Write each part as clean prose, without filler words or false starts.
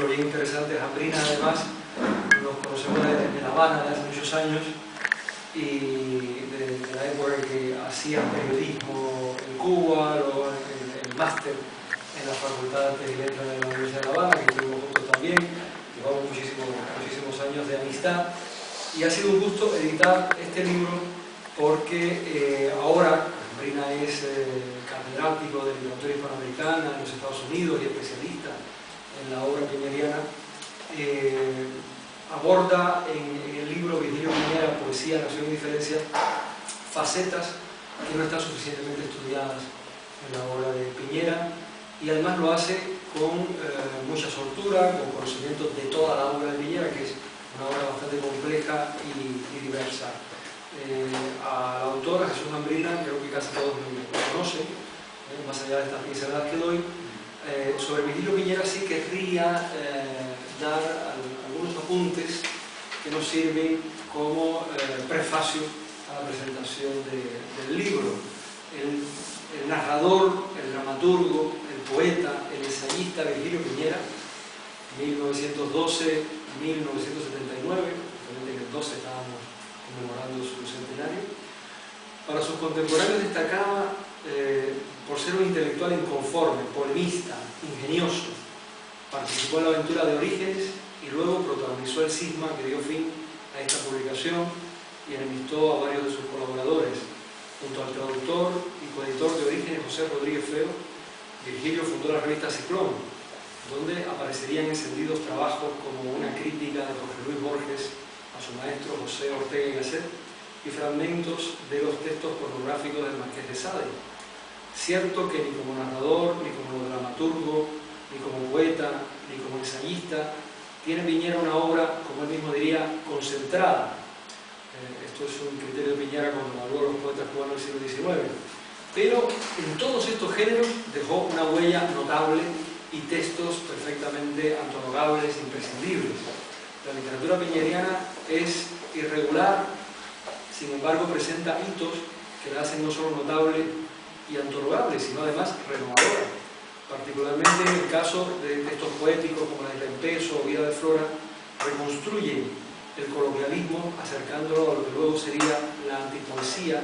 Bien interesante, Jambrina además, nos conocemos de La Habana de hace muchos años y de la época que hacía periodismo en Cuba, luego el máster en la Facultad de Letras de la Universidad de La Habana, que estuvimos juntos también, llevamos muchísimos años de amistad y ha sido un gusto editar este libro porque ahora Jambrina es catedrático de literatura hispanoamericana en los Estados Unidos y especialista en la obra piñeriana. Aborda en el libro Virgilio Piñera, Poesía, Nación y Diferencia, facetas que no están suficientemente estudiadas en la obra de Piñera, y además lo hace con mucha soltura, con conocimiento de toda la obra de Piñera, que es una obra bastante compleja y diversa. A la autora, Jesús Jambrina, creo que casi todos lo conocen, más allá de estas pinceladas que doy. Sobre Virgilio Piñera sí querría dar algunos apuntes que nos sirven como prefacio a la presentación del libro. El narrador, el dramaturgo, el poeta, el ensayista Virgilio Piñera, 1912-1979, en el 12 estábamos conmemorando su centenario. Para sus contemporáneos destacaba por ser un intelectual inconforme, polemista, ingenioso. Participó en la aventura de Orígenes y luego protagonizó el cisma que dio fin a esta publicación y enemistó a varios de sus colaboradores. Junto al traductor y coeditor de Orígenes, José Rodríguez Feo, Virgilio fundó la revista Ciclón, donde aparecerían encendidos trabajos como una crítica de Jorge Luis Borges a su maestro José Ortega y Gasset y fragmentos de los textos pornográficos del Marqués de Sade. Cierto que ni como narrador, ni como dramaturgo, ni como poeta, ni como ensayista, tiene Piñera una obra, como él mismo diría, concentrada. Esto es un criterio de Piñera cuando evaluó a los poetas cubanos del siglo XIX. Pero en todos estos géneros dejó una huella notable y textos perfectamente antologables, imprescindibles. La literatura piñeriana es irregular, sin embargo presenta hitos que la hacen no solo notable y antologable, sino además renovadora. Particularmente en el caso de textos poéticos como la de Tempeso o Vida de Flora, reconstruyen el coloquialismo acercándolo a lo que luego sería la antipoesía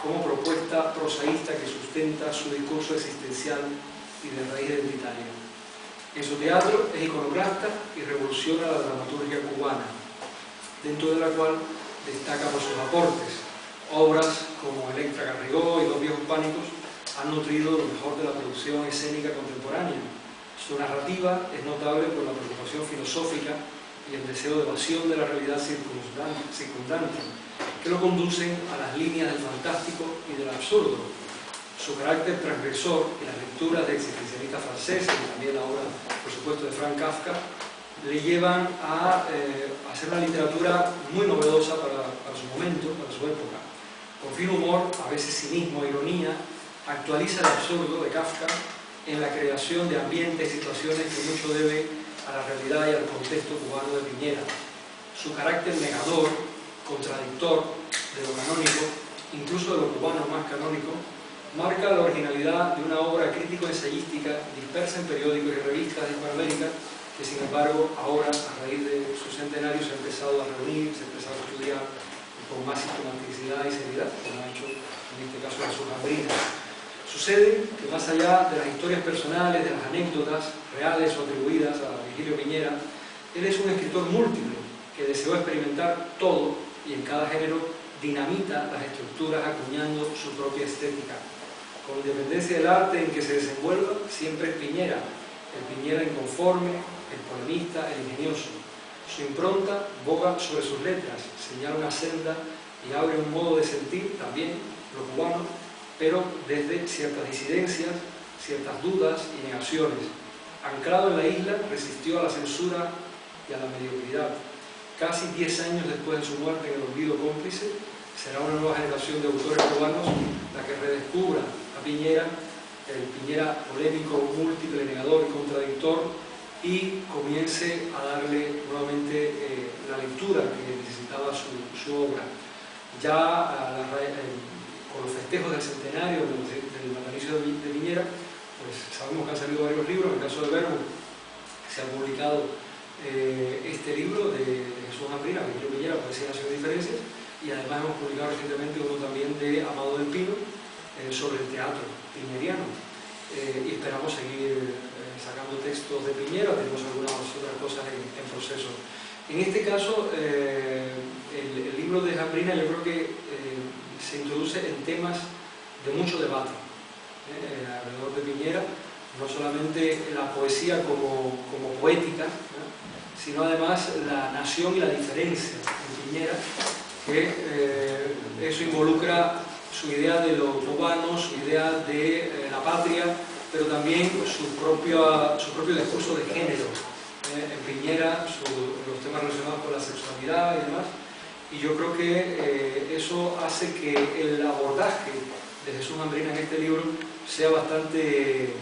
como propuesta prosaísta que sustenta su discurso existencial y de raíz identitaria. En su teatro es iconoclasta y revoluciona la dramaturgia cubana, dentro de la cual destaca por sus aportes. Obras como Electra Garrigó y Dos viejos pánicos han nutrido lo mejor de la producción escénica contemporánea. Su narrativa es notable por la preocupación filosófica y el deseo de evasión de la realidad circundante, que lo conducen a las líneas del fantástico y del absurdo. Su carácter transgresor y las lecturas de existencialistas franceses y también la obra, por supuesto, de Franz Kafka, le llevan a hacer una literatura muy novedosa para su momento, para su época. Con fino humor, a veces cinismo e ironía, actualiza el absurdo de Kafka en la creación de ambientes y situaciones que mucho debe a la realidad y al contexto cubano de Piñera. Su carácter negador, contradictor de lo canónico, incluso de lo cubano más canónico, marca la originalidad de una obra crítico-ensayística dispersa en periódicos y revistas de Hispanoamérica, que sin embargo ahora, a raíz de su centenario, se ha empezado a reunir, se ha empezado a estudiar con más sistematicidad y seriedad, como ha hecho en este caso Jesús Jambrina. Sucede que más allá de las historias personales, de las anécdotas reales o atribuidas a Virgilio Piñera, él es un escritor múltiple que deseó experimentar todo y en cada género dinamita las estructuras acuñando su propia estética. Con independencia del arte en que se desenvuelva, siempre es Piñera, el Piñera inconforme, el polemista, el ingenioso. Su impronta boga sobre sus letras, señala una senda y abre un modo de sentir, también lo cubano, pero desde ciertas disidencias, ciertas dudas y negaciones. Anclado en la isla, resistió a la censura y a la mediocridad. Casi 10 años después de su muerte en el olvido cómplice, será una nueva generación de autores cubanos la que redescubra a Piñera, el Piñera polémico, múltiple, negador y contradictor, y comience a darle nuevamente la lectura que necesitaba su obra. Ya con los festejos del centenario del natalicio de Piñera, pues sabemos que han salido varios libros. En el caso de Verbo se ha publicado este libro de Jesús Ambrina, Virgilio Piñera, Poesía, Nación y Diferencias, y además hemos publicado recientemente uno también de Amado del Pino sobre el teatro piñeriano, y esperamos seguir sacando textos de Piñera. Tenemos algunas otras cosas en proceso. En este caso, el libro de Ambrina yo creo que se introduce en temas de mucho debate alrededor de Piñera, no solamente la poesía como poética, sino además la nación y la diferencia en Piñera, que eso involucra su idea de lo cubano, su idea de la patria, pero también su propio discurso de género. En Piñera, los temas relacionados con la sexualidad y demás, y yo creo que eso hace que el abordaje de Jesús Ambrina en este libro sea bastante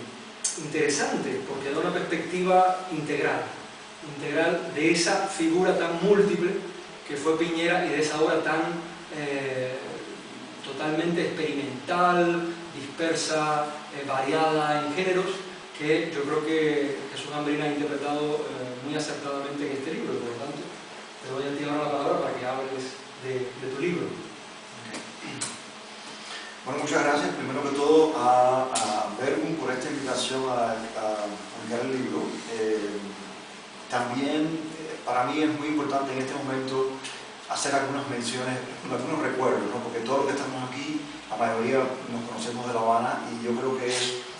interesante, porque da una perspectiva integral de esa figura tan múltiple que fue Piñera y de esa obra tan totalmente experimental, dispersa, variada en géneros, que yo creo que Jesús Ambrina ha interpretado muy acertadamente en este libro. Por lo tanto, te doy a ti ahora la palabra para que hables de tu libro. Bueno, muchas gracias primero que todo a Verbum por esta invitación a publicar el libro. También para mí es muy importante en este momento hacer algunas menciones, algunos recuerdos, ¿no? Porque todos los que estamos aquí, la mayoría nos conocemos de La Habana, y yo creo que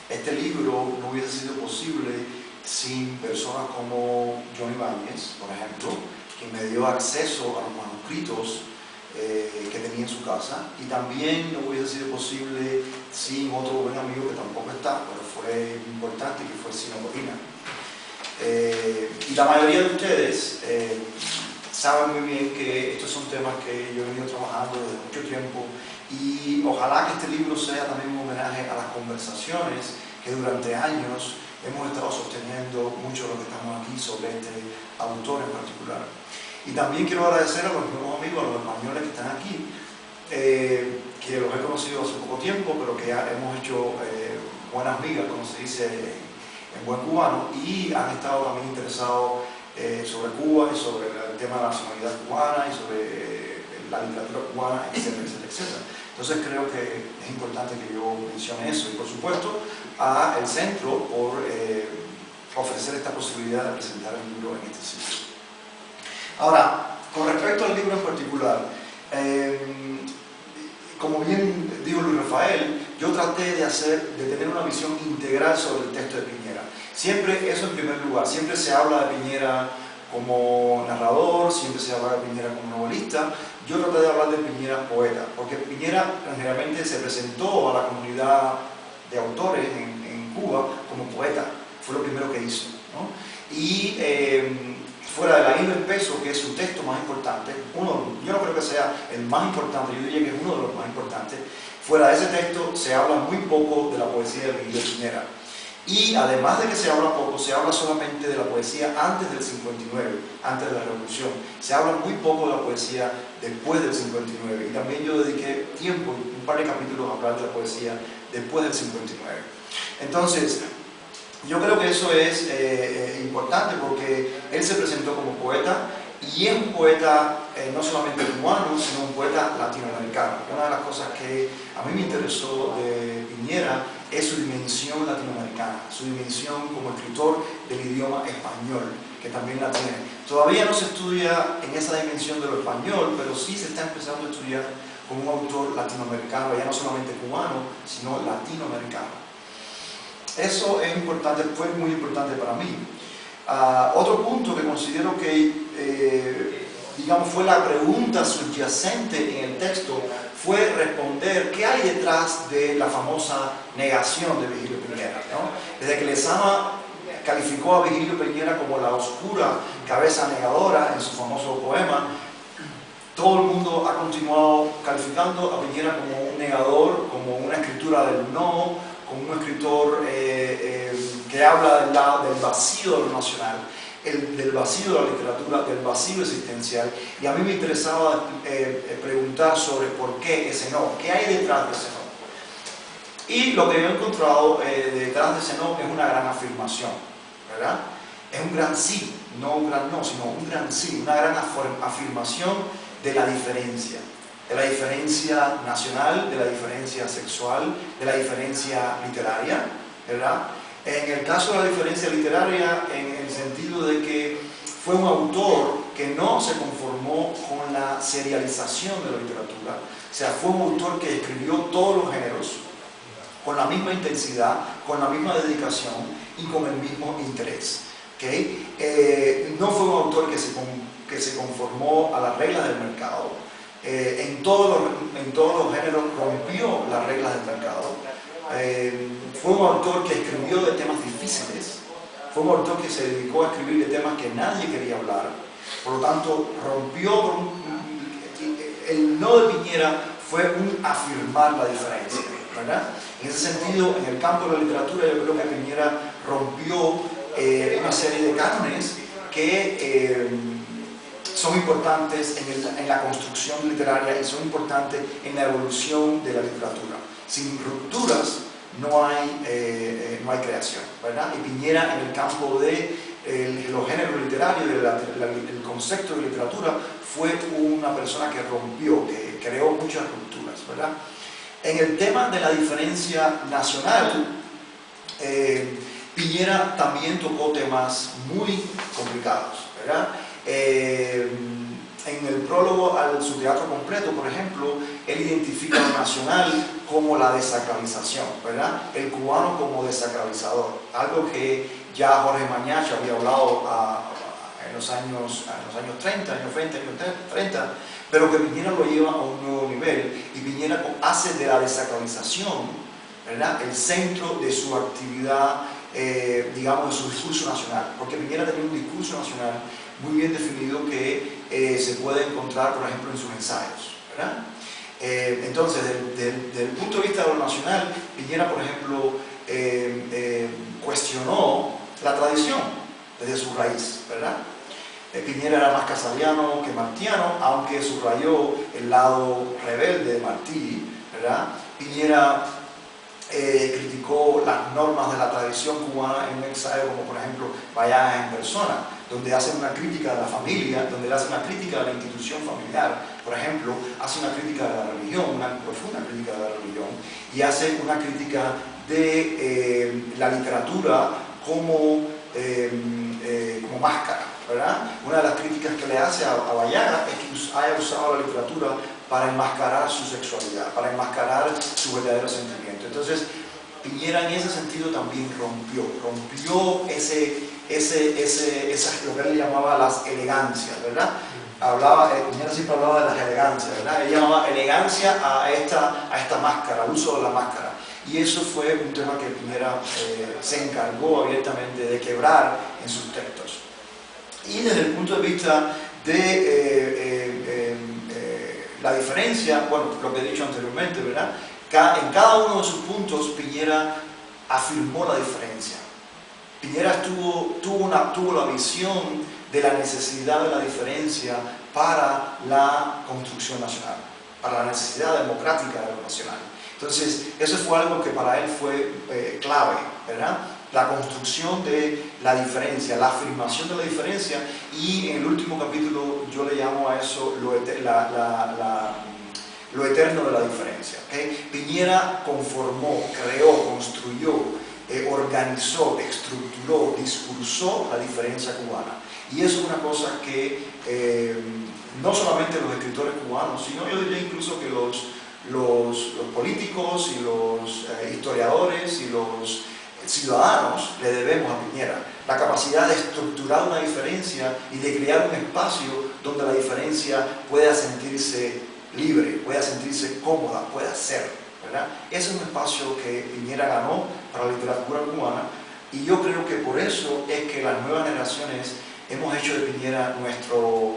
este libro no hubiese sido posible sin personas como Johnny Báñez, por ejemplo, quien me dio acceso a los manuscritos que tenía en su casa, y también no hubiese sido posible sin otro buen amigo que tampoco está, pero fue importante, que fue Sino Corina. Y la mayoría de ustedes saben muy bien que estos son temas que yo he venido trabajando desde mucho tiempo, y ojalá que este libro sea también un homenaje a las conversaciones que durante años hemos estado sosteniendo muchos de los que estamos aquí sobre este autor en particular. Y también quiero agradecer a los nuevos amigos, a los españoles que están aquí, que los he conocido hace poco tiempo, pero que ya hemos hecho buenas migas, como se dice en buen cubano, y han estado también interesados sobre Cuba y sobre el tema de la nacionalidad cubana y sobre la literatura cubana, etcétera, etcétera, etcétera. Entonces creo que es importante que yo mencione eso, y por supuesto a el centro por ofrecer esta posibilidad de presentar el libro en este sitio. Ahora, con respecto al libro en particular, como bien dijo Luis Rafael, yo traté de tener una visión integral sobre el texto de Piñera. Siempre eso en primer lugar, siempre se habla de Piñera como narrador, siempre se habla de Piñera como novelista. Yo traté de hablar de Piñera poeta, porque Piñera generalmente se presentó a la comunidad de autores en Cuba como poeta, fue lo primero que hizo, ¿no? Y fuera del Ahíno Espeso, que es su texto más importante, yo no creo que sea el más importante, yo diría que es uno de los más importantes, fuera de ese texto se habla muy poco de la poesía de Virgilio Piñera. Y además de que se habla poco, se habla solamente de la poesía antes del 59, antes de la Revolución. Se habla muy poco de la poesía después del 59. Y también yo dediqué tiempo, un par de capítulos a hablar de la poesía después del 59. Entonces, yo creo que eso es importante, porque él se presentó como poeta, y es un poeta no solamente cubano, sino un poeta latinoamericano. Una de las cosas que a mí me interesó de Piñera es su dimensión latinoamericana, su dimensión como escritor del idioma español, que también la tiene. Todavía no se estudia en esa dimensión de lo español, pero sí se está empezando a estudiar como un autor latinoamericano, ya no solamente cubano, sino latinoamericano. Eso es importante, fue muy importante para mí. Otro punto que considero que digamos, fue la pregunta subyacente en el texto, fue responder qué hay detrás de la famosa negación de Virgilio Piñera, ¿no? Desde que Lezama calificó a Virgilio Piñera como la oscura cabeza negadora en su famoso poema, todo el mundo ha continuado calificando a Piñera como un negador, como una escritura del no, como un escritor que habla del vacío de lo nacional, del vacío de la literatura, del vacío existencial. Y a mí me interesaba preguntar sobre por qué ese no, qué hay detrás de ese no. Y lo que yo he encontrado detrás de ese no es una gran afirmación, ¿verdad? es un gran sí, no un gran no, sino un gran sí, una gran afirmación de la diferencia nacional, de la diferencia sexual, de la diferencia literaria, ¿verdad? En el caso de la diferencia literaria, en el sentido de que fue un autor que no se conformó con la serialización de la literatura, o sea, fue un autor que escribió todos los géneros con la misma intensidad, con la misma dedicación y con el mismo interés. ¿Okay? No fue un autor que se conformó a las reglas del mercado. En todos los géneros rompió las reglas del mercado. Fue un autor que escribió de temas difíciles. Fue un autor que se dedicó a escribir de temas que nadie quería hablar. Por lo tanto, rompió. El no de Piñera fue un afirmar la diferencia, ¿verdad? En ese sentido, en el campo de la literatura, yo creo que Piñera rompió una serie de cánones que son importantes en la construcción literaria y son importantes en la evolución de la literatura. Sin rupturas no hay creación, ¿verdad? Y Piñera, en el campo de los géneros literarios, el concepto de literatura, fue una persona que rompió, que creó muchas rupturas, ¿verdad? En el tema de la diferencia nacional, Piñera también tocó temas muy complicados, ¿verdad? En el prólogo su teatro completo, por ejemplo, él identifica lo nacional como la desacralización, ¿verdad? El cubano como desacralizador, algo que ya Jorge Mañacho había hablado en los años 30, años 20, años 30, pero que Piñera lo lleva a un nuevo nivel y Piñera hace de la desacralización, ¿verdad?, el centro de su actividad, digamos, de su discurso nacional, porque Piñera tenía un discurso nacional muy bien definido que se puede encontrar, por ejemplo, en sus ensayos, ¿verdad? Entonces, desde el punto de vista de lo nacional, Piñera, por ejemplo, cuestionó la tradición desde su raíz, ¿verdad? Piñera era más casariano que martiano, aunque subrayó el lado rebelde de Martí, ¿verdad? Piñera criticó las normas de la tradición cubana en un ensayo como, por ejemplo, Valladas en persona, donde hace una crítica de la familia, donde él hace una crítica de la institución familiar, por ejemplo, hace una crítica de la religión, una profunda crítica de la religión, y hace una crítica de la literatura como máscara, ¿verdad? Una de las críticas que le hace a Vallaga es que haya usado la literatura para enmascarar su sexualidad, para enmascarar su verdadero sentimiento. Entonces, Piñera en ese sentido también rompió lo que él llamaba las elegancias, ¿verdad? Piñera siempre hablaba de las elegancias, ¿verdad? Él llamaba elegancia a esta máscara, al uso de la máscara. Y eso fue un tema que Piñera se encargó abiertamente de quebrar en sus textos. Y desde el punto de vista de la diferencia, bueno, lo que he dicho anteriormente, ¿verdad? En cada uno de sus puntos Piñera afirmó la diferencia. Piñera tuvo la visión de la necesidad de la diferencia para la construcción nacional, para la necesidad democrática de lo nacional. Entonces, eso fue algo que para él fue clave, ¿verdad? La construcción de la diferencia, la afirmación de la diferencia, y en el último capítulo yo le llamo a eso lo eterno de la diferencia. ¿Okay? Piñera conformó, creó, construyó, organizó, estructuró, discursó la diferencia cubana. Y eso es una cosa que no solamente los escritores cubanos, sino yo diría incluso que los políticos y los historiadores y los ciudadanos le debemos a Piñera la capacidad de estructurar una diferencia y de crear un espacio donde la diferencia pueda sentirse libre, pueda sentirse cómoda, pueda ser, ¿verdad? Ese es un espacio que Piñera ganó para la literatura cubana, y yo creo que por eso es que las nuevas generaciones hemos hecho de Piñera nuestro,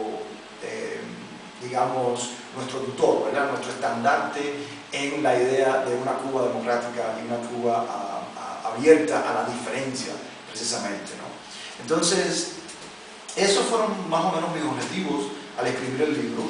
digamos, nuestro tutor, ¿verdad? Nuestro estandarte en la idea de una Cuba democrática y una Cuba abierta a la diferencia, precisamente, ¿no? Entonces, esos fueron más o menos mis objetivos al escribir el libro.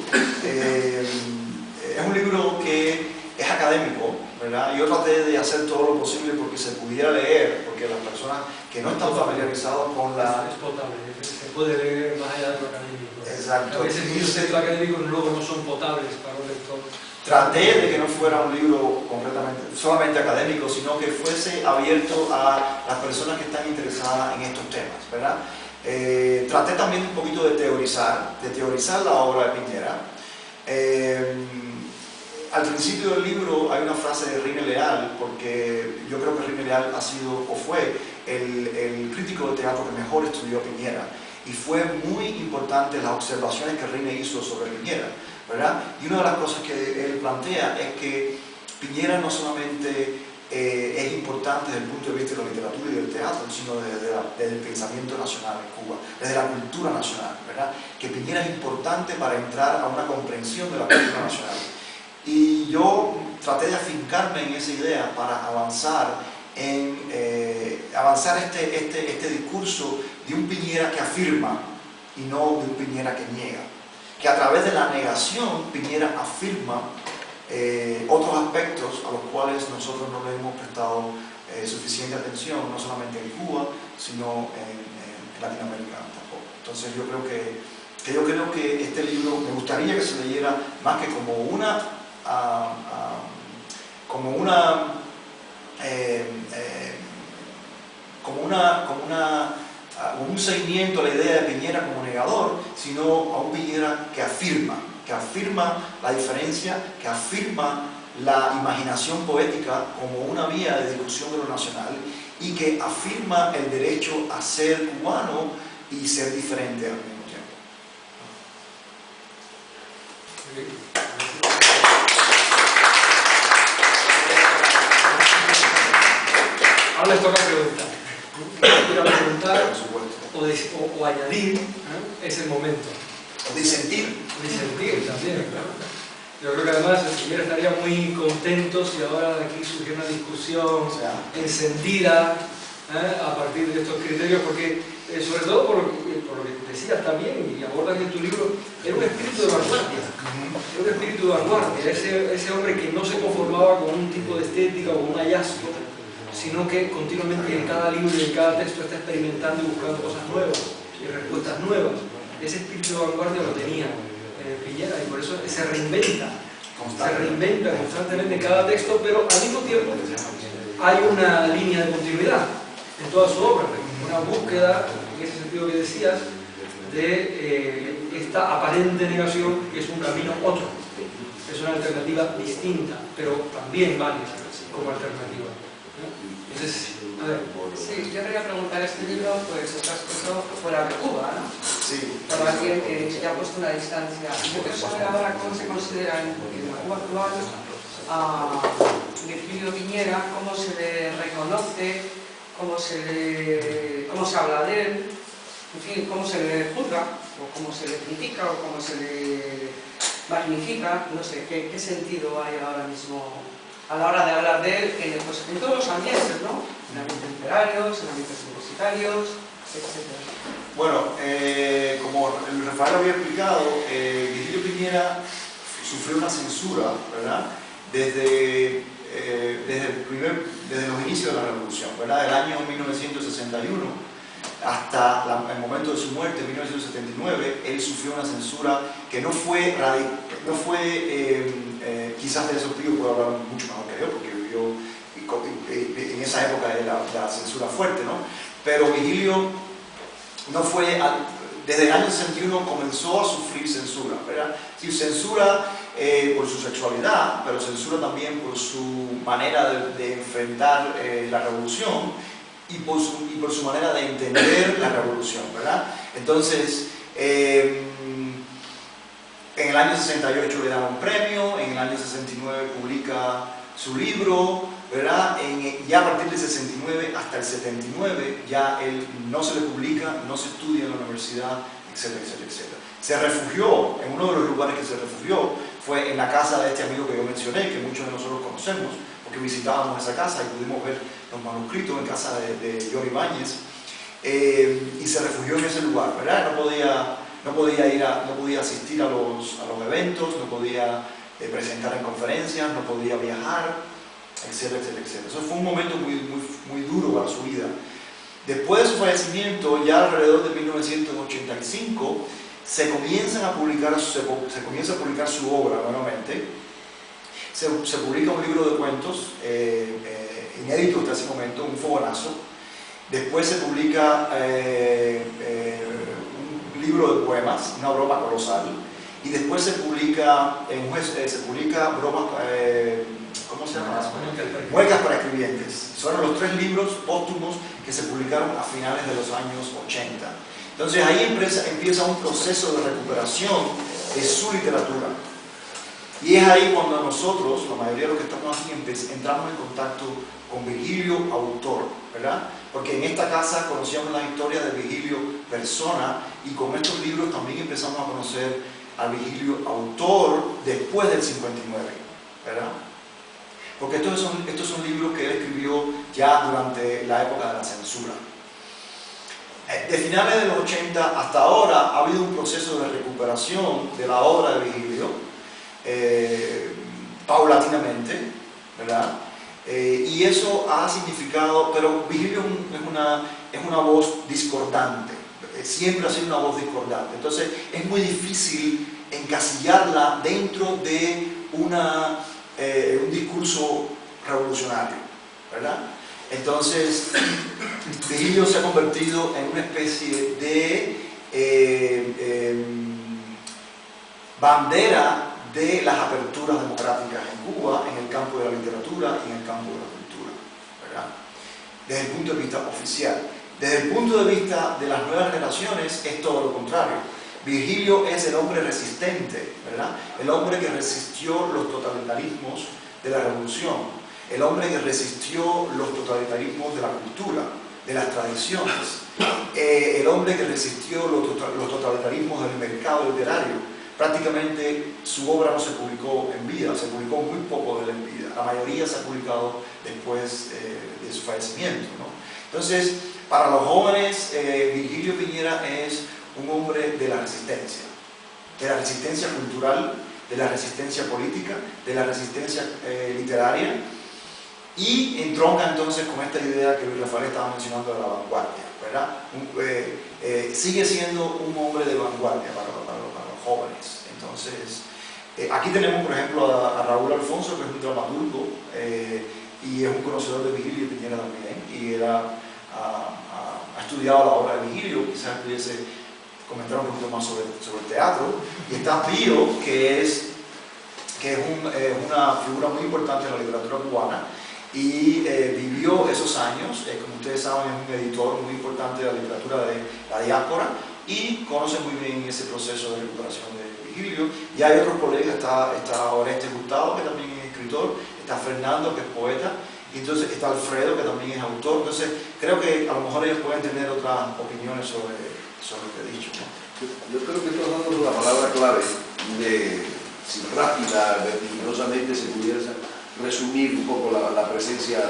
Es un libro que es es académico, ¿verdad? Yo traté de hacer todo lo posible porque se pudiera leer, porque las personas que no están familiarizados con la... Es potable, se puede leer más allá de lo académico. Exacto. A veces los textos académicos luego no son potables para un lector. Traté de que no fuera un libro completamente, solamente académico, sino que fuese abierto a las personas que están interesadas en estos temas, ¿verdad? Traté también un poquito de teorizar la obra de Piñera. Al principio del libro hay una frase de René Leal, porque yo creo que René Leal ha sido o fue el crítico de teatro que mejor estudió a Piñera, y fue muy importante las observaciones que René hizo sobre Piñera, ¿verdad? Y una de las cosas que él plantea es que Piñera no solamente es importante desde el punto de vista de la literatura y del teatro, sino desde el pensamiento nacional en Cuba, desde la cultura nacional, ¿verdad? Que Piñera es importante para entrar a una comprensión de la cultura nacional. Y yo traté de afincarme en esa idea para avanzar este discurso de un Piñera que afirma y no de un Piñera que niega. Que a través de la negación Piñera afirma otros aspectos a los cuales nosotros no le hemos prestado suficiente atención, no solamente en Cuba, sino en Latinoamérica tampoco. Entonces yo creo que este libro me gustaría que se leyera más que como un seguimiento a la idea de Piñera como negador, sino a un Piñera que afirma la diferencia, que afirma la imaginación poética como una vía de discusión de lo nacional, y que afirma el derecho a ser cubano y ser diferente al mismo tiempo. Ahora les toca preguntar. Quiero preguntar o añadir, es el momento. O disentir. Disentir también, claro. Yo creo que además el Piñera estaría muy contento si ahora de aquí surgiera una discusión encendida a partir de estos criterios, porque sobre todo por lo que decías también y abordas en tu libro, era un espíritu de vanguardia. Era un espíritu de vanguardia, ese hombre que no se conformaba con un tipo de estética o un hallazgo, sino que continuamente en cada libro y en cada texto está experimentando y buscando cosas nuevas y respuestas nuevas. Ese espíritu de vanguardia lo tenía Piñera, y por eso se reinventa constantemente en cada texto, pero al mismo tiempo hay una línea de continuidad en toda su obra, una búsqueda, en ese sentido que decías, de esta aparente negación, que es un camino otro, es una alternativa distinta, pero también válida como alternativa. Entonces, a ver. Sí, yo quería preguntar este libro, pues lo transcurso fuera de Cuba, ¿no? Sí. Para alguien que ya ha puesto una distancia. Yo quiero saber ahora cómo se considera en la Cuba actual a Virgilio Piñera, cómo se le reconoce, cómo se habla de él, en fin, cómo se le juzga, o cómo se le critica, o cómo se le magnifica, no sé, qué sentido hay ahora mismo a la hora de hablar de él en todos los ambientes, ¿no? En ambientes literarios, en ambientes universitarios, etc. Bueno, como Rafael había explicado, Virgilio Piñera sufrió una censura, ¿verdad? Desde los inicios de la Revolución, ¿verdad? Del año 1961 hasta el momento de su muerte, en 1979, él sufrió una censura que no fue quizás de esos tíos puedo hablar mucho mejor que yo, porque vivió en esa época de la censura fuerte, ¿no? Pero Virgilio no fue, desde el año 61 comenzó a sufrir censura, ¿verdad? Sí, censura por su sexualidad, pero censura también por su manera de enfrentar la revolución y por su manera de entender la revolución, ¿verdad? Entonces, en el año 68 le dan un premio, en el año 69 publica su libro, ¿verdad? Ya a partir del 69 hasta el 79 ya él no se le publica, no se estudia en la universidad, etcétera, etcétera, etcétera. Se refugió, en uno de los lugares que se refugió fue en la casa de este amigo que yo mencioné, que muchos de nosotros conocemos, porque visitábamos esa casa y pudimos ver los manuscritos en casa de Jory Ibáñez, y se refugió en ese lugar, ¿verdad? No podía asistir a los eventos, no podía presentar en conferencias, no podía viajar, etcétera, etcétera, etcétera. Eso fue un momento muy duro para su vida. Después de su fallecimiento, ya alrededor de 1985, se comienza a publicar su obra nuevamente. Se publica un libro de cuentos, inédito hasta ese momento, un fogonazo. Después se publica un libro de poemas, Una broma colosal. Y después se publica bromas, ¿cómo se llama? Muecas para escribientes. Son los 3 libros póstumos que se publicaron a finales de los años 80. Entonces ahí empieza un proceso de recuperación de su literatura. Y es ahí cuando nosotros, la mayoría de los que estamos aquí, entramos en contacto con Virgilio, autor, ¿verdad? Porque en esta casa conocíamos la historia de Virgilio persona, y con estos libros también empezamos a conocer a Virgilio autor después del 59, ¿verdad? Porque estos son libros que él escribió ya durante la época de la censura. De finales de los 80 hasta ahora ha habido un proceso de recuperación de la obra de Virgilio, paulatinamente, ¿verdad? Y eso ha significado, pero Virgilio es una voz discordante, siempre ha sido una voz discordante, entonces es muy difícil encasillarla dentro de un discurso revolucionario, ¿verdad? Entonces, Virgilio se ha convertido en una especie de bandera de las aperturas democráticas en Cuba, en el campo de la literatura y en el campo de la cultura, ¿verdad? Desde el punto de vista oficial. Desde el punto de vista de las nuevas generaciones es todo lo contrario. Virgilio es el hombre resistente, ¿verdad? El hombre que resistió los totalitarismos de la revolución, el hombre que resistió los totalitarismos de la cultura, de las tradiciones, el hombre que resistió los totalitarismos del mercado literario. Prácticamente su obra no se publicó en vida, se publicó muy poco de él en vida. La mayoría se ha publicado después de su fallecimiento, ¿no? Entonces, para los jóvenes, Virgilio Piñera es un hombre de la resistencia cultural, de la resistencia política, de la resistencia literaria, y entronca entonces con esta idea que Luis Rafael estaba mencionando de la vanguardia, ¿verdad? Sigue siendo un hombre de vanguardia para los jóvenes. Entonces, aquí tenemos por ejemplo a Raúl Alfonso, que es un dramaturgo y es un conocedor de Virgilio Piñera también, y él ha estudiado la obra de Virgilio, quizás pudiese comentar un poquito más sobre el teatro. Y está Pío, que es una figura muy importante en la literatura cubana, y vivió esos años, como ustedes saben, es un editor muy importante de la literatura de la diáspora, y conoce muy bien ese proceso de recuperación de Virgilio. Y hay otros colegas, está Oreste Gustavo, que también es escritor, está Fernando, que es poeta, y entonces está Alfredo, que también es autor. Entonces creo que a lo mejor ellos pueden tener otras opiniones sobre lo que he dicho, ¿no? Yo creo que tú has dado una palabra clave si rápida, vertiginosamente se pudiera resumir un poco la presencia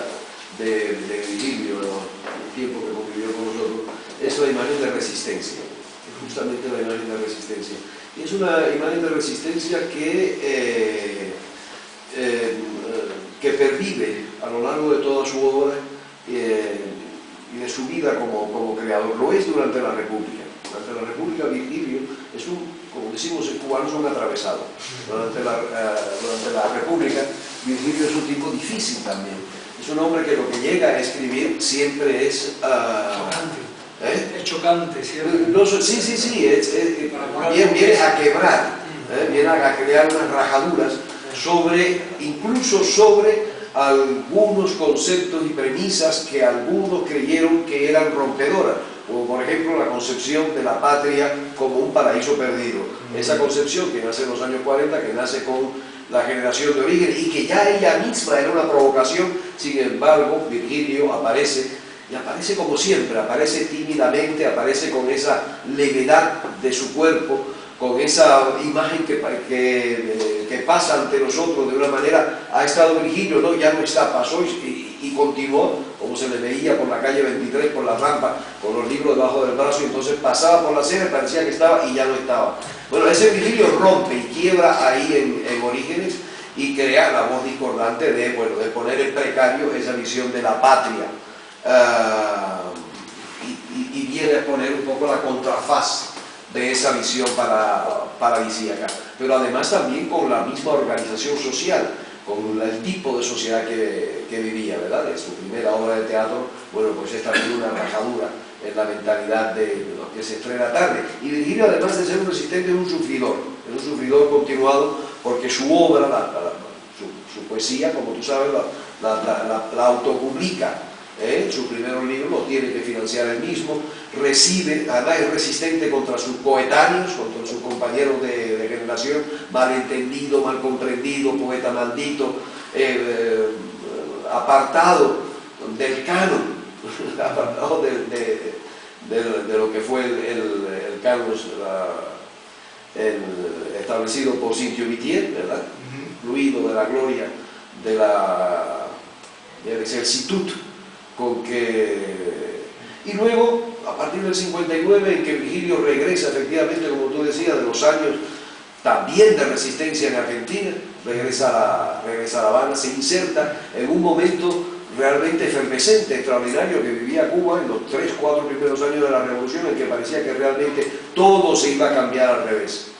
de Virgilio, el tiempo que convivió con nosotros, es la imagen de resistencia, justamente la imagen de resistencia. Y es una imagen de resistencia que pervive a lo largo de toda su obra y de su vida como creador. Lo es durante la República. Durante la República, Virgilio es como decimos en cubano, es un atravesado. Durante la República, Virgilio es un tipo difícil también. Es un hombre que lo que llega a escribir siempre es... chocante. Es chocante, ¿cierto? No, sí, viene a quebrar, viene a crear unas rajaduras incluso sobre algunos conceptos y premisas que algunos creyeron que eran rompedoras, como por ejemplo la concepción de la patria como un paraíso perdido. Esa concepción que nace en los años 40, que nace con la generación de origen y que ya ella misma era una provocación. Sin embargo, Virgilio aparece, y aparece como siempre, aparece tímidamente, aparece con esa levedad de su cuerpo, con esa imagen que pasa ante nosotros de una manera. Ha estado Virgilio, ¿no? Ya no está, pasó y continuó, como se le veía por la calle 23, por la rampa, con los libros debajo del brazo, y entonces pasaba por la acera, parecía que estaba y ya no estaba. Bueno, ese Virgilio rompe y quiebra ahí en Orígenes y crea la voz discordante de poner en precario esa visión de la patria, y viene a poner un poco la contrafaz de esa visión paradisíaca, pero además también con la misma organización social, con el tipo de sociedad que vivía, ¿verdad? En su primera obra de teatro, bueno, pues es también una rajadura en la mentalidad de lo que se estrena tarde. Y Virgilio, además de ser un resistente, es un sufridor continuado, porque su obra, su poesía, como tú sabes, la autopublica. Su primer libro lo tiene que financiar él mismo, recibe, además es resistente contra sus coetáneos, contra sus compañeros de generación, malentendido, mal comprendido, poeta maldito, apartado del canon, apartado de lo que fue el canon establecido por Saint-Exupéry, ¿verdad? Fluido de la gloria del exercitud con que... Y luego, a partir del 59, en que Virgilio regresa, efectivamente, como tú decías, de los años también de resistencia en Argentina, regresa a La Habana, se inserta en un momento realmente efervescente, extraordinario, que vivía Cuba en los 3-4 primeros años de la revolución, en que parecía que realmente todo se iba a cambiar al revés.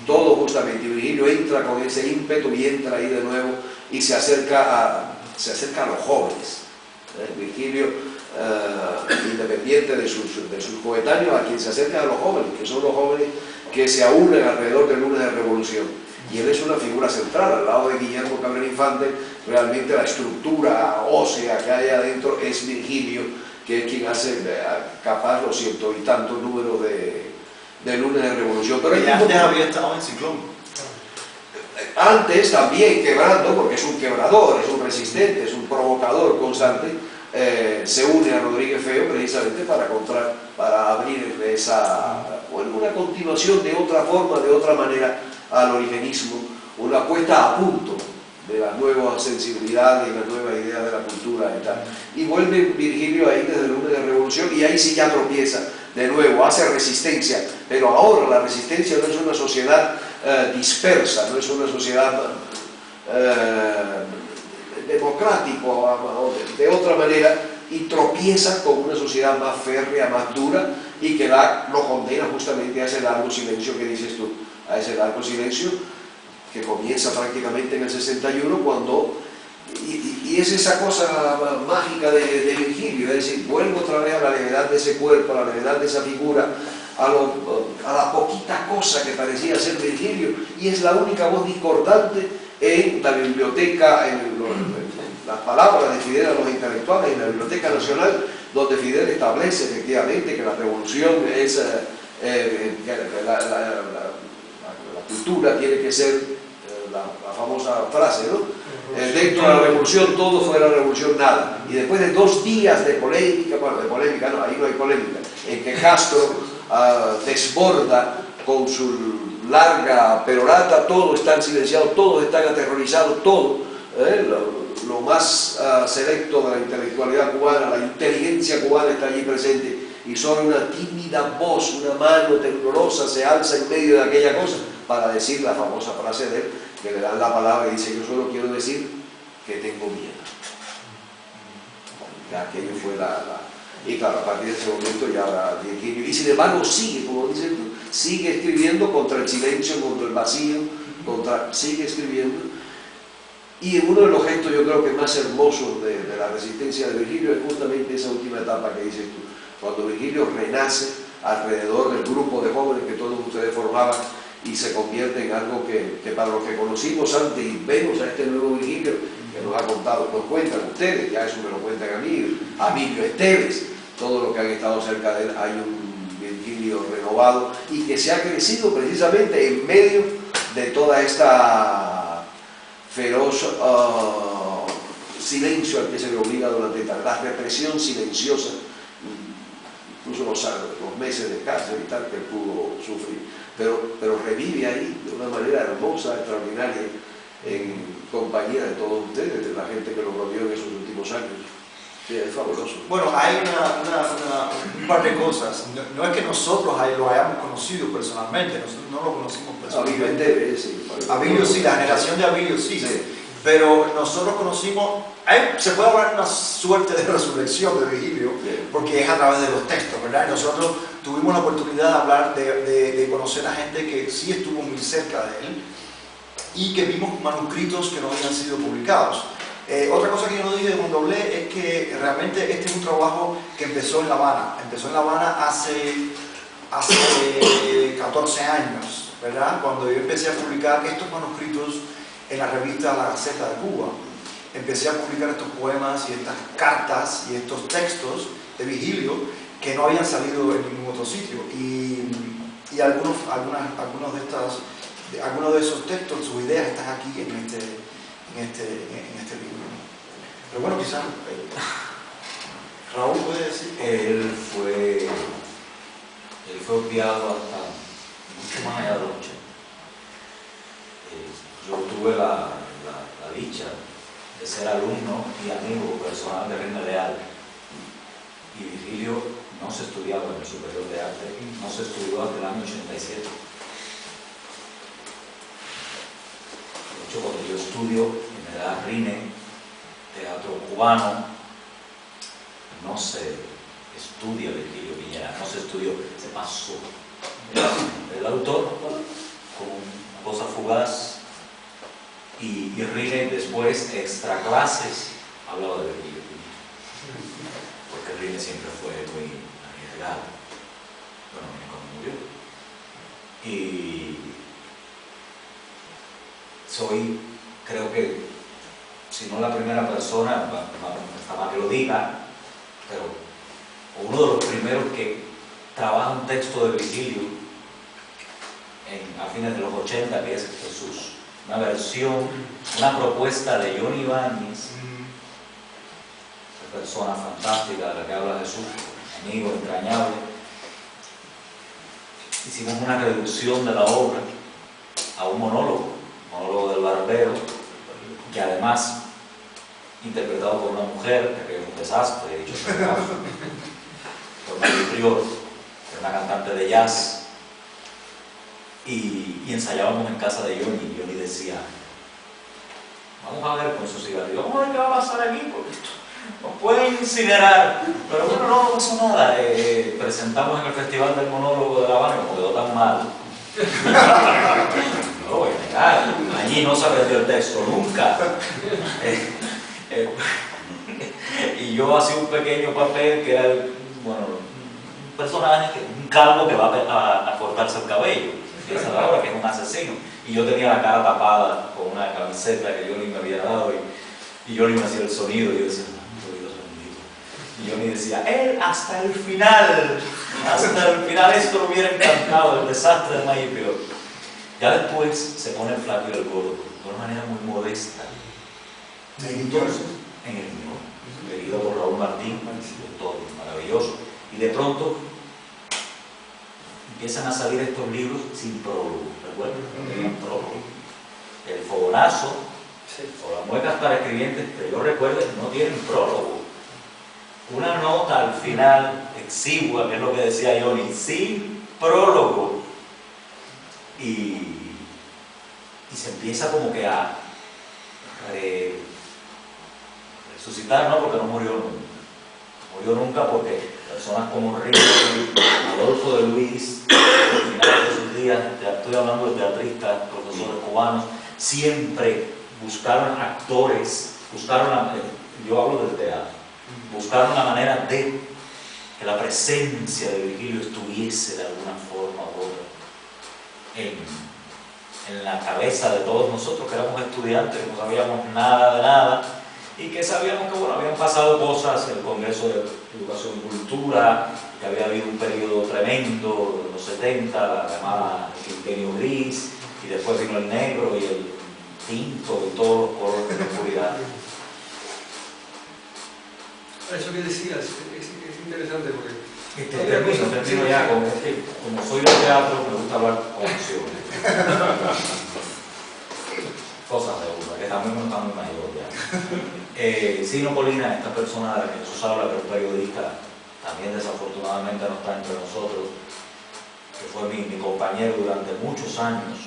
Todo, justamente. Y Virgilio entra con ese ímpetu y entra ahí de nuevo y se acerca a los jóvenes. Virgilio, independiente de sus coetáneos, a quien se acerca a los jóvenes, que son los jóvenes que se aúnen alrededor del lunes de revolución. Y él es una figura central, al lado de Guillermo Cabrera Infante. Realmente la estructura ósea que hay adentro es Virgilio, que es quien hace capaz los ciento y tantos números de lunes de revolución. Pero ya antes había estado en Ciclón. Antes también quebrando, porque es un quebrador, es un resistente, es un provocador constante, se une a Rodríguez Feo precisamente para abrir una continuación de otra forma, de otra manera al origenismo, una puesta a punto de la nueva sensibilidad y la nueva idea de la cultura y tal. Y vuelve Virgilio ahí desde el lunes de revolución, y ahí sí ya tropieza de nuevo, hace resistencia, pero ahora la resistencia no es una sociedad dispersa, no es una sociedad democrática o de otra manera, y tropieza con una sociedad más férrea, más dura, y que lo condena justamente a ese largo silencio que dices tú, a ese largo silencio que comienza prácticamente en el 61, cuando, y es esa cosa mágica de Virgilio, es decir, vuelvo otra vez a la levedad de ese cuerpo, a la levedad de esa figura, a la poquita cosa que parecía ser Virgilio, y es la única voz discordante en la biblioteca, en las palabras de Fidel a los intelectuales, en la Biblioteca Nacional, donde Fidel establece efectivamente que la revolución es, que la cultura tiene que ser, la famosa frase, ¿no? Dentro de la revolución todo, fuera de la revolución nada. Y después de 2 días de polémica, bueno, de polémica no, ahí no hay polémica, en que Castro desborda con su larga perorata, todos están silenciados, todos están aterrorizados, todo, lo más selecto de la intelectualidad cubana, la inteligencia cubana está allí presente, y solo una tímida voz, una mano temblorosa se alza en medio de aquella cosa para decir la famosa frase de él, que le dan la palabra y dice: yo solo quiero decir que tengo miedo. Aquello fue y claro, a partir de ese momento ya Virgilio, y sin embargo sigue, como dices tú, sigue escribiendo contra el silencio, contra el vacío, sigue escribiendo. Y uno de los gestos, yo creo que más hermosos de la resistencia de Virgilio es justamente esa última etapa que dices tú, cuando Virgilio renace alrededor del grupo de jóvenes que todos ustedes formaban, y se convierte en algo que para los que conocimos antes y vemos a este nuevo Virgilio que nos ha contado, nos cuentan ustedes, ya eso me lo cuentan a mí, a Emilio Esteves, todos los que han estado cerca de él, hay un Virgilio renovado y que se ha crecido precisamente en medio de toda esta feroz silencio al que se le obliga durante la represión silenciosa. Incluso los meses de cárcel y tal que él pudo sufrir, pero revive ahí de una manera hermosa, extraordinaria, en compañía de todos ustedes, de la gente que lo rodeó en esos últimos años. Sí, es fabuloso. Bueno, hay un par de cosas. No es que nosotros lo hayamos conocido personalmente, nosotros no lo conocimos personalmente. Abilio sí, la generación de Abilio sí. Pero nosotros conocimos, se puede hablar de una suerte de resurrección de Virgilio, porque es a través de los textos, ¿verdad? Y nosotros tuvimos la oportunidad de hablar, de conocer a gente que sí estuvo muy cerca de él y que vimos manuscritos que no habían sido publicados. Otra cosa que yo no dije de Mondoblé es que realmente este es un trabajo que empezó en La Habana. Empezó en La Habana hace 14 años, ¿verdad? Cuando yo empecé a publicar estos manuscritos en la revista La Gaceta de Cuba. Empecé a publicar estos poemas y estas cartas y estos textos de Virgilio que no habían salido en ningún otro sitio. Y algunos de esos textos, sus ideas están aquí en este libro. Pero bueno, quizás Raúl puede decir. Él fue odiado hasta mucho más allá de los 80. Yo tuve la dicha de ser alumno y amigo personal de Reina Leal, y Virgilio no se estudiaba en el Superior de Arte, no se estudió hasta el año 87. De hecho, cuando yo estudio y me da Rine, teatro cubano, no se estudia Virgilio Piñera, no se estudió, se pasó. El autor, con una cosa fugaz, y Rine después, extra clases, hablaba de Virgilio Piñera, porque Rine siempre fue muy arriesgado, bueno, cuando murió. Y soy, creo que, si no la primera persona, está mal que lo diga, pero uno de los primeros que trabaja un texto de Virgilio a fines de los 80, que es Jesús. Una versión, una propuesta de Johnny Ibáñez, una persona fantástica de la que habla Jesús, amigo entrañable. Hicimos una reducción de la obra a un monólogo del barbero, que además interpretado por una mujer, que es un desastre, dicho por María Prior, que era una cantante de jazz. Y ensayábamos en casa de Johnny, y Johnny decía, vamos a ver con su cigarrillo, vamos a ver qué va a pasar aquí, porque esto nos pueden incinerar. Pero bueno, no pasó nada. Presentamos en el Festival del Monólogo de La Habana, como quedó tan mal. No lo voy a negar, allí no se aprendió el texto nunca. Y yo hacía un pequeño papel que era, bueno, un personaje, un calvo que va a cortarse el cabello. Esa es la hora, que es un asesino, y yo tenía la cara tapada con una camiseta que Johnny me había dado, y Johnny me hacía el sonido, y yo decía, Dios bendito, y Johnny decía, él hasta el final, esto lo hubiera encantado, el desastre de Maíz Peor. Ya después se pone el flaco y el gordo, de una manera muy modesta, entonces, en el mismo, leído por Raúl Martín, todo maravilloso, y de pronto empiezan a salir estos libros sin prólogo, ¿recuerdan? No tenían prólogo. El Fogonazo, o Las Muecas para Escribientes, que yo recuerdo, no tienen prólogo. Una nota al final exigua, que es lo que decía Johnny, sin prólogo. Y se empieza como que a resucitar, ¿no? Porque no murió nunca. Murió nunca porque personas como Rico, Adolfo de Luis, al final de sus días, estoy hablando de teatristas, profesores cubanos, siempre buscaron actores, yo hablo del teatro, buscaron la manera de que la presencia de Virgilio estuviese de alguna forma u otra en la cabeza de todos nosotros, que éramos estudiantes, que no sabíamos nada de nada, y que sabíamos que, bueno, habían pasado cosas en el Congreso de Educación y Cultura, que había habido un periodo tremendo de los 70, la llamada quinquenio gris, y después vino el negro y el tinto y todos los colores de la oscuridad. Eso que decías es interesante, porque Termino ya, como soy de teatro, me gusta hablar con opciones. Cosas de uno, que también no está muy mayor ya. Sino Colina, esta persona de la que Jesús habla, que es un periodista, también desafortunadamente no está entre nosotros, que fue mi compañero durante muchos años.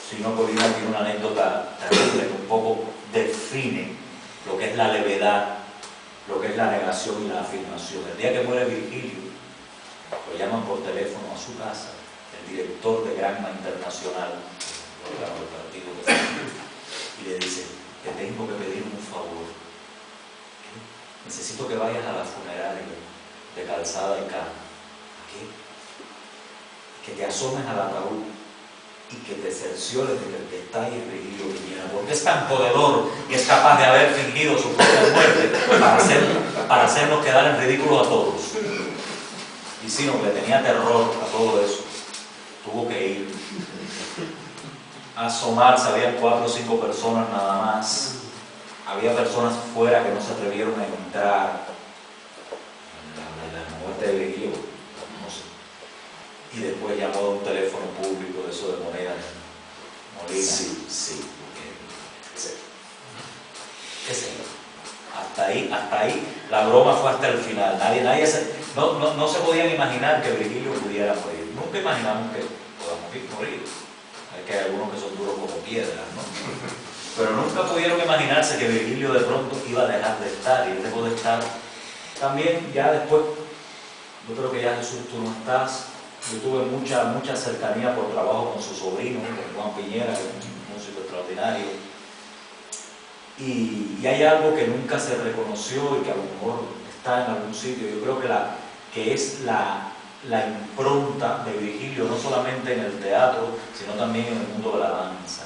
Sino Colina tiene una anécdota terrible que un poco define lo que es la levedad, lo que es la negación y la afirmación. El día que muere Virgilio, lo llaman por teléfono a su casa, el director de Granma Internacional, del partido que sea, y le dice: te tengo que pedir un favor. ¿Qué? Necesito que vayas a la funeraria de Calzada y Cama. ¿Qué? Que te asomes al ataúd y que te cerciores de que el que está ahí es Virgilio Piñera, porque es tan poderoso y es capaz de haber fingido su propia muerte para hacernos quedar en ridículo a todos. Y Sino, que tenía terror a todo eso, tuvo que ir a asomarse. Había 4 o 5 personas nada más. Había personas fuera que no se atrevieron a entrar. La muerte de Virgilio, no sé. Y después llamó a un teléfono público de eso de monedas. Molina. Sí. ¿Qué sé? Hasta ahí, la broma fue hasta el final. No se podían imaginar que Virgilio pudiera morir. Nunca imaginamos que podamos morir. Hay que hay algunos que son duros como piedras, ¿no? Pero nunca pudieron imaginarse que Virgilio de pronto iba a dejar de estar, y dejó de estar. También ya después, yo creo que ya Jesús, tú no estás. Yo tuve mucha cercanía por trabajo con su sobrino, con Juan Piñera, que es un músico extraordinario. Y hay algo que nunca se reconoció y que a lo mejor está en algún sitio. Yo creo que es la impronta de Virgilio, no solamente en el teatro, sino también en el mundo de la danza.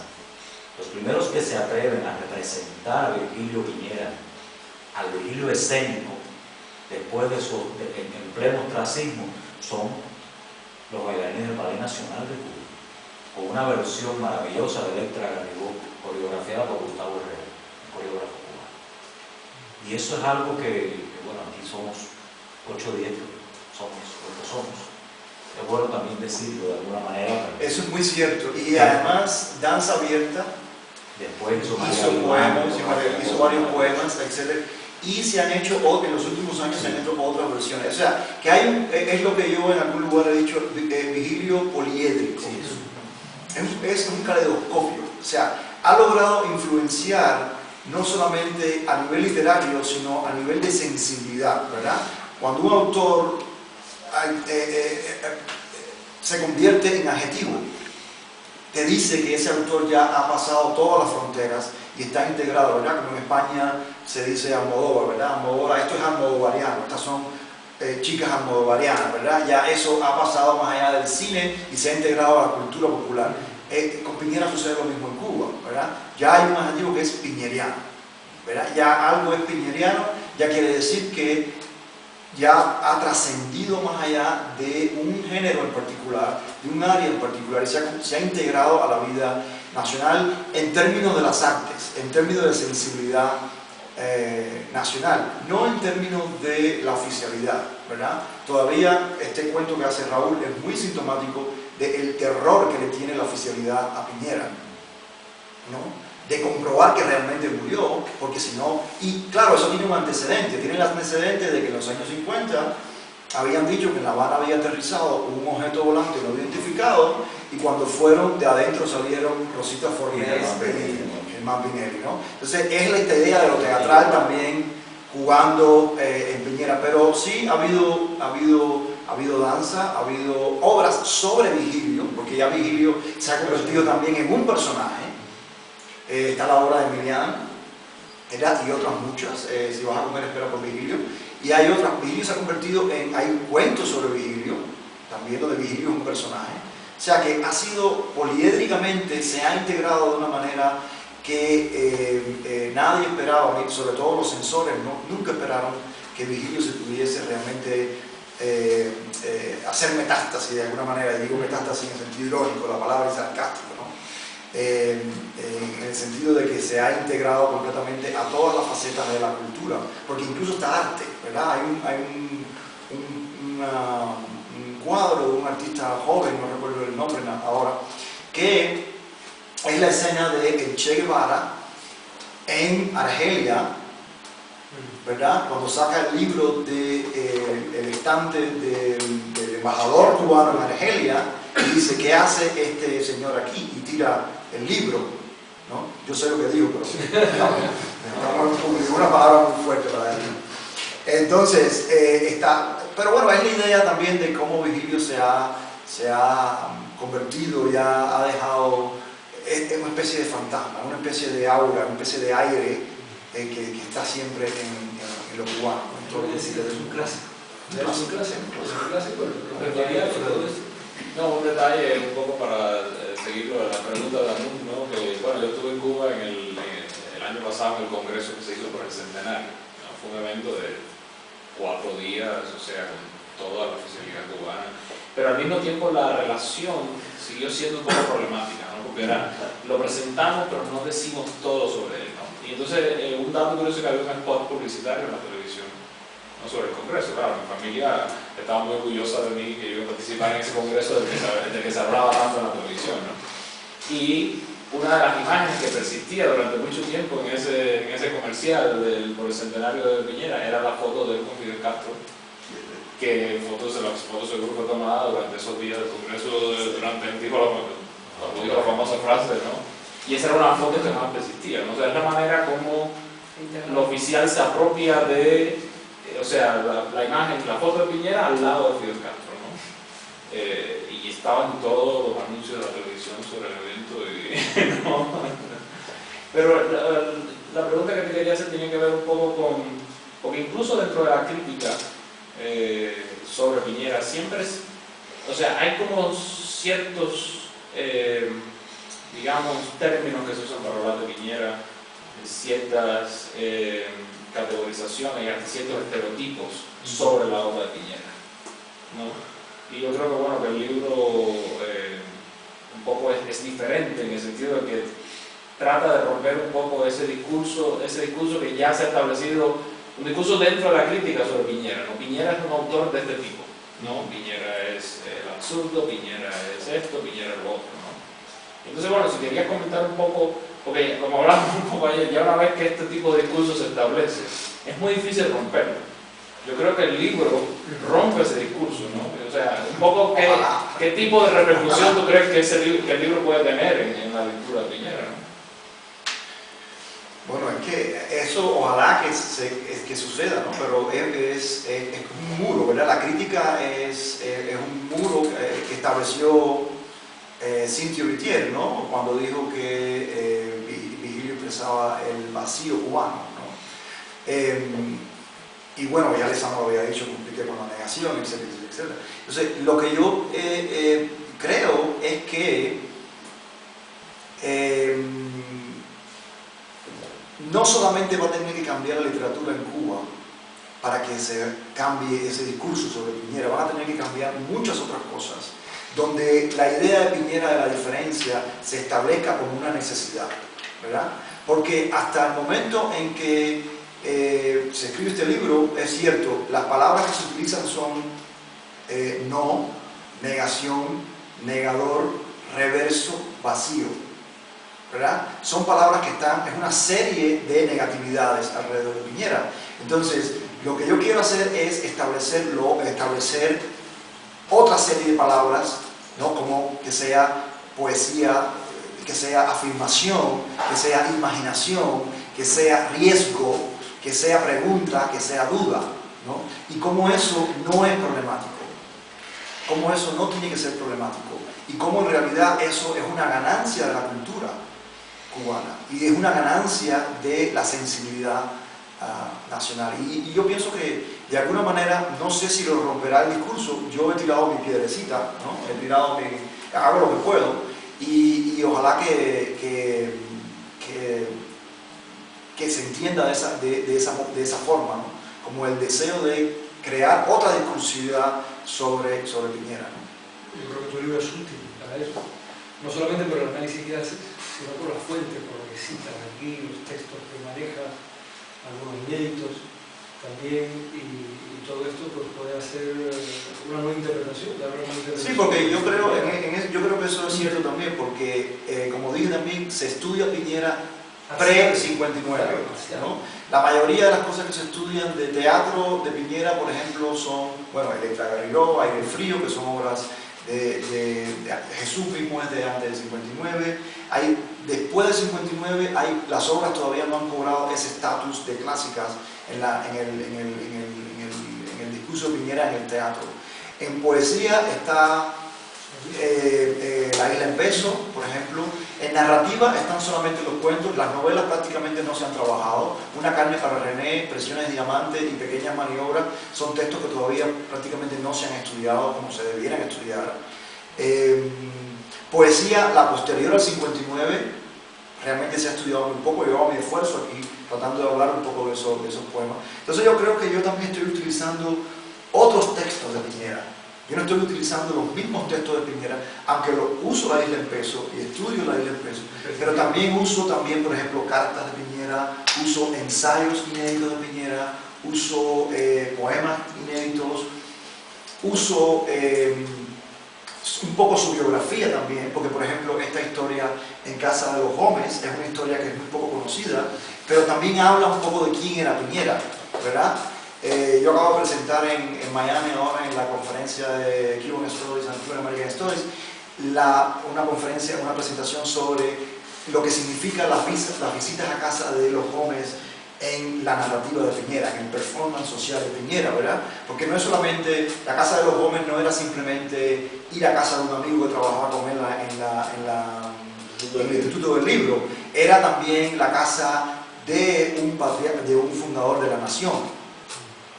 Los primeros que se atreven a representar a Virgilio Piñera, al Virgilio escénico, después en pleno ostracismo, son los bailarines del Ballet Nacional de Cuba, con una versión maravillosa de Electra Garrigó, coreografiada por Gustavo Herrera, un coreógrafo cubano. Y eso es algo que bueno, aquí somos 8 o 10, somos lo que somos. Es bueno también decirlo de alguna manera. Eso es muy cierto. Y además, Danza Abierta después hizo varios poemas, etc. Y se han hecho, en los últimos años se han hecho otras versiones. O sea, que es lo que yo en algún lugar he dicho, Virgilio poliédrico. Es un caleidoscopio. O sea, ha logrado influenciar no solamente a nivel literario, sino a nivel de sensibilidad, ¿verdad? Cuando un autor se convierte en adjetivo, te dice que ese autor ya ha pasado todas las fronteras y está integrado, ¿verdad? Como en España se dice Almodóvar, ¿verdad? Almodóvar, esto es almodovariano, estas son chicas almodovarianas, ¿verdad? Ya eso ha pasado más allá del cine y se ha integrado a la cultura popular. Con Piñera sucede lo mismo en Cuba, ¿verdad? Ya hay un adjetivo que es piñeriano, ¿verdad? Ya algo es piñeriano, ya quiere decir que ya ha trascendido más allá de un género en particular, de un área en particular, y se ha integrado a la vida nacional en términos de las artes, en términos de sensibilidad nacional, no en términos de la oficialidad, ¿verdad? Todavía este cuento que hace Raúl es muy sintomático del terror que le tiene la oficialidad a Piñera, ¿no? De comprobar que realmente murió, porque si no, y claro, eso tiene un antecedente, tiene el antecedente de que en los años 50 habían dicho que en La Habana había aterrizado un objeto volante no identificado, y cuando fueron, de adentro salieron Rosita Fornés y Germán Pinelli, ¿no? Entonces es esta idea de lo teatral también jugando en Piñera, pero sí ha habido danza, ha habido obras sobre Virgilio, porque ya Virgilio se ha convertido también en un personaje. Está la obra de Emiliano, y otras muchas, si vas a comer espera por Virgilio, y hay otras. Virgilio se ha convertido hay un cuento sobre Virgilio, también donde Virgilio es un personaje, o sea que ha sido poliédricamente, se ha integrado de una manera que nadie esperaba, sobre todo los censores, nunca esperaron que Virgilio se pudiese realmente hacer metástasis de alguna manera. Digo metástasis en el sentido irónico, la palabra es sarcástica, ¿no? En el sentido de que se ha integrado completamente a todas las facetas de la cultura, porque incluso está arte, ¿verdad? Hay un un cuadro de un artista joven, no recuerdo el nombre ahora, que es la escena de el Che Guevara en Argelia, ¿verdad? Cuando saca el libro del estante del embajador cubano en Argelia y dice, ¿qué hace este señor aquí? Y tira el libro, ¿no? Yo sé lo que digo, pero es una palabra muy fuerte para él. Entonces, pero bueno, es la idea también de cómo Vigilio se ha convertido, ya ha dejado, es una especie de fantasma, una especie de aura, una especie de aire que está siempre en lo cubano. Entonces, es un clásico. Es un clásico, No, un detalle un poco para seguir la pregunta de Anun, ¿no? Que bueno, yo estuve en Cuba en el año pasado en el congreso que se hizo por el centenario, ¿no? Fue un evento de 4 días, o sea, con toda la oficialidad cubana, pero al mismo tiempo la relación siguió siendo un poco problemática, ¿no? Porque lo presentamos pero no decimos todo sobre él, ¿no? Y entonces un dato curioso que había un spot publicitario en la televisión, no sobre el congreso, claro, mi familia estaba muy orgullosa de mí que yo iba a participar en ese congreso del que se hablaba tanto en la televisión, ¿no? Y una de las imágenes que persistía durante mucho tiempo en ese comercial por el centenario de Piñera era la foto de él con Fidel Castro, que las fotos seguro fue tomada durante esos días del congreso, dijo la famosa frase, ¿no? Y esa era una foto que más persistía, ¿no? O sea, es la manera como lo oficial se apropia de, o sea, la imagen, la foto de Piñera al lado de Fidel Castro, ¿no? Y estaban todos los anuncios de la televisión sobre el evento, ¿no? Pero la pregunta que te quería hacer tiene que ver un poco con, porque incluso dentro de la crítica sobre Piñera siempre es, o sea, hay como ciertos, digamos, términos que se usan para hablar de Piñera, ciertas categorizaciones y hasta ciertos estereotipos sobre la obra de Piñera, ¿no? Y yo creo que, bueno, que el libro un poco es diferente en el sentido de que trata de romper un poco ese discurso que ya se ha establecido, un discurso dentro de la crítica sobre Piñera, ¿no? Piñera es un autor de este tipo, ¿no? Piñera es el absurdo, Piñera es esto, Piñera es lo otro, ¿no? Entonces, bueno, si querías comentar un poco, porque como hablamos un poco ayer, ya una vez que este tipo de discurso se establece, es muy difícil romperlo. Yo creo que el libro rompe ese discurso, ¿no? O sea, un poco qué tipo de repercusión tú crees que el libro puede tener en la lectura de Piñera, ¿no? Bueno, es que eso ojalá que suceda, ¿no? Pero es un muro, ¿verdad? La crítica es un muro que estableció Cynthia Ritier, ¿no? Cuando dijo que Vigilio expresaba el vacío cubano, ¿no? Y bueno, ya Alessandro lo había dicho, compliqué con la negación, etcétera, etcétera. Entonces, lo que yo creo es que no solamente va a tener que cambiar la literatura en Cuba para que se cambie ese discurso sobre Piñera, van a tener que cambiar muchas otras cosas, donde la idea de Piñera de la diferencia se establezca como una necesidad, ¿verdad? Porque hasta el momento en que se escribe este libro, es cierto, las palabras que se utilizan son no, negación, negador, reverso, vacío, ¿verdad? Son palabras que están, es una serie de negatividades alrededor de Piñera. Entonces, lo que yo quiero hacer es establecer otra serie de palabras, ¿no? Como que sea poesía, que sea afirmación, que sea imaginación, que sea riesgo, que sea pregunta, que sea duda, ¿no? Y cómo eso no es problemático, cómo eso no tiene que ser problemático, y cómo en realidad eso es una ganancia de la cultura cubana, y es una ganancia de la sensibilidad nacional. Y yo pienso que de alguna manera, no sé si lo romperá el discurso, yo he tirado mi piedrecita, ¿no? Hago lo que puedo, y ojalá que se entienda de esa forma, ¿no? Como el deseo de crear otra discursividad sobre Piñera, ¿no? Yo creo que tu libro es útil para eso, no solamente por el análisis que haces, sino por la fuente, por lo que citas aquí, los textos que manejas, algunos inéditos, también, y todo esto pues, puede hacer una nueva interpretación, dar una nueva interpretación. Sí, porque yo creo, yo creo que eso es cierto también, porque como dije también, se estudia Piñera pre-59, ¿no? La mayoría de las cosas que se estudian de teatro de Piñera, por ejemplo, son, bueno, Electra Garrido, Aire Frío, que son obras de Jesús mismo es de antes del 59. Después del 59, las obras todavía no han cobrado ese estatus de clásicas en el discurso de Piñera en el teatro. En poesía está La Isla en Beso, por ejemplo. En narrativa están solamente los cuentos, las novelas prácticamente no se han trabajado. Una carne para René, Presiones de Diamante y Pequeñas Maniobras son textos que todavía prácticamente no se han estudiado como se debieran estudiar. Poesía, la posterior al 59, realmente se ha estudiado muy poco. Yo hago mi esfuerzo aquí tratando de hablar un poco de esos poemas. Entonces yo creo que yo también estoy utilizando otros textos de Piñera. Yo no estoy utilizando los mismos textos de Piñera, aunque uso La Isla en Peso y estudio La Isla en Peso, pero también uso, por ejemplo, cartas de Piñera, uso ensayos inéditos de Piñera, uso poemas inéditos, uso un poco su biografía también, porque por ejemplo esta historia En Casa de los Gómez es una historia que es muy poco conocida, pero también habla un poco de quién era Piñera, ¿verdad? Yo acabo de presentar en Miami ahora en la conferencia de Cuban Stories and Cuban American Stories una presentación sobre lo que significan las visitas a casa de los Gómez en la narrativa de Piñera, en el performance social de Piñera, ¿verdad? Porque no es solamente, la casa de los Gómez no era simplemente ir a casa de un amigo que trabajaba con él en el Instituto del Libro, era también la casa de un fundador de la nación,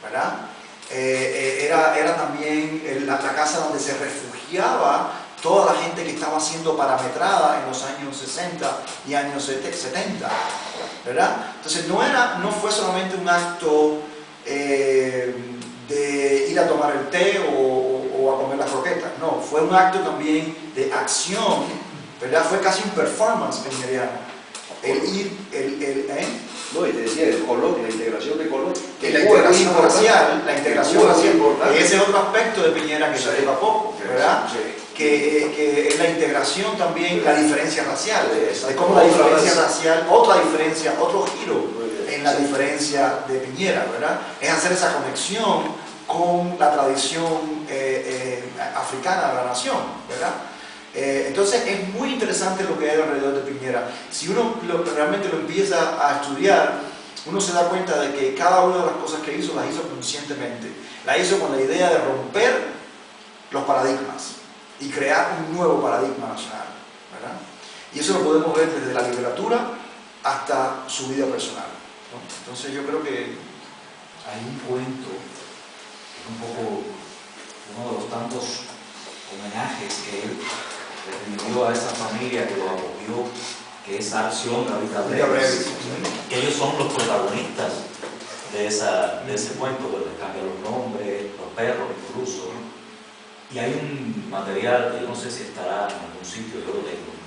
¿verdad? Era también la casa donde se refugiaba toda la gente que estaba siendo parametrada en los años 60 y años 70, ¿verdad? Entonces no fue solamente un acto de ir a tomar el té o a comer las croquetas, no, fue un acto también de acción, ¿verdad? Fue casi un performance piñeriano. No, y te decía, el color, la integración de color. La integración racial, ese es otro aspecto de Piñera que se lleva poco, ¿verdad? Sí. Que es la integración también, la diferencia racial, de cómo la diferencia racial, otro giro en la diferencia de Piñera, ¿verdad? Es hacer esa conexión con la tradición africana de la nación, ¿verdad? Entonces es muy interesante lo que hay alrededor de Piñera. Si uno realmente lo empieza a estudiar, uno se da cuenta de que cada una de las cosas que hizo, las hizo conscientemente. La hizo con la idea de romper los paradigmas y crear un nuevo paradigma nacional, ¿verdad? Y eso lo podemos ver desde la literatura hasta su vida personal, ¿no? Entonces yo creo que hay un cuento, que es un poco uno de los tantos homenajes que él rindió a esa familia que lo acogió, que es Acción Gaviria Brevis, que ellos son los protagonistas de ese cuento, que les cambian los nombres, los perros incluso, ¿no? Y hay un material, yo no sé si estará en algún sitio, yo lo tengo,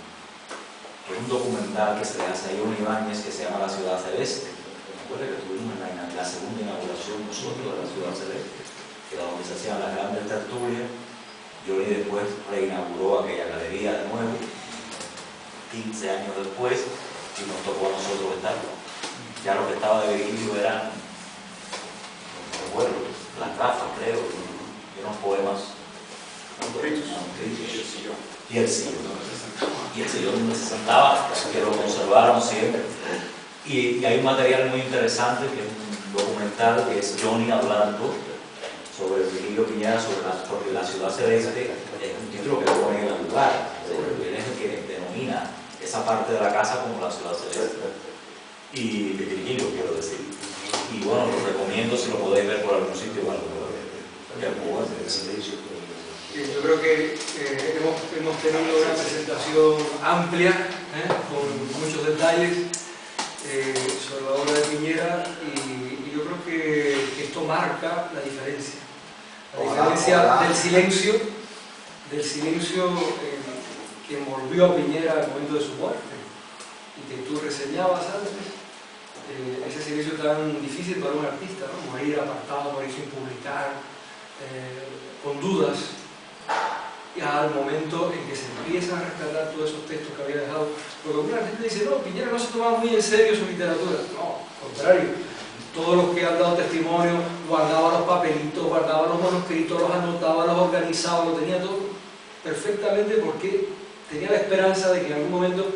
que es un documental que se le hace a Johnny Ibáñez que se llama La Ciudad Celeste. Me acuerdo que tuvimos la segunda inauguración nosotros de la Ciudad Celeste, que era donde se hacían las grandes tertulias. Johnny después reinauguró aquella galería de nuevo, 15 años después, y nos tocó a nosotros estar. Ya lo que estaba de Virgilio eran, no recuerdo, las gafas, creo, y unos poemas. Y el sillón donde se sentaba, que lo conservaron siempre. Y hay un material muy interesante, que es un documental, que es Johnny hablando sobre Virgilio Piñera, porque La Ciudad Celeste es un título que lo pone en el lugar, él es el que denomina esa parte de la casa como La Ciudad Celeste. Y de Virgilio, quiero decir. Y bueno, lo recomiendo si lo podéis ver por algún sitio. Bueno, yo creo que hemos tenido una presentación amplia, con muchos detalles sobre la obra de Piñera, y yo creo que esto marca la diferencia. La diferencia del silencio que envolvió a Piñera al momento de su muerte, y que tú reseñabas antes, ese servicio tan difícil para un artista, ¿no? Morir apartado, morir sin publicar, con dudas, y al momento en que se empiezan a rescatar todos esos textos que había dejado, porque alguna gente dice, no, Piñera no se tomaba muy en serio su literatura. No, al contrario, todos los que han dado testimonio guardaban los papelitos, guardaban los manuscritos, los anotaba, los organizaba, lo tenía todo perfectamente, porque tenía la esperanza de que en algún momento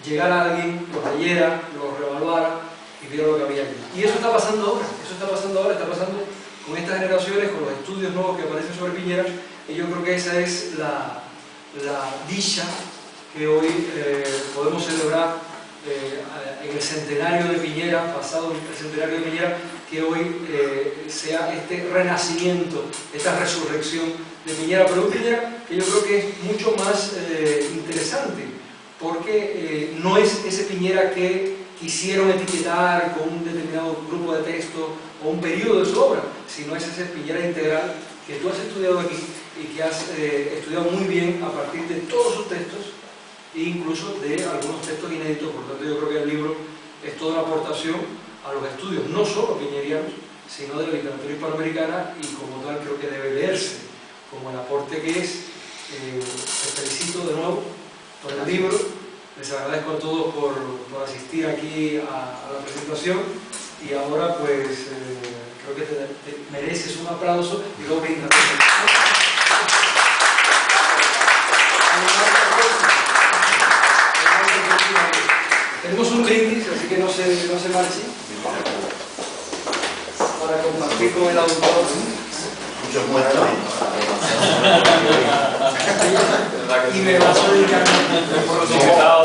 llegara alguien, lo leyera, lo reevaluara y viera lo que había aquí. Y eso está pasando ahora, está pasando con estas generaciones, con los estudios nuevos que aparecen sobre Piñera, y yo creo que esa es la dicha que hoy podemos celebrar en el centenario de Piñera, pasado el centenario de Piñera, que hoy sea este renacimiento, esta resurrección de Piñera, pero un Piñera que yo creo que es mucho más interesante, porque no es ese Piñera que quisieron etiquetar con un determinado grupo de textos o un periodo de su obra, sino es ese Piñera integral que tú has estudiado aquí y que has estudiado muy bien a partir de todos sus textos e incluso de algunos textos inéditos. Por lo tanto, yo creo que el libro es toda una aportación a los estudios, no solo piñerianos, sino de la literatura hispanoamericana, y como tal creo que debe leerse como el aporte que es. Les felicito de nuevo por el libro, les agradezco a todos por asistir aquí a la presentación, y ahora pues creo que te mereces un aplauso y luego brinda. Tenemos un brindis, así que no se marche, para compartir con el autor. Muchos buenos. Y me vas a dedicar por los invitados.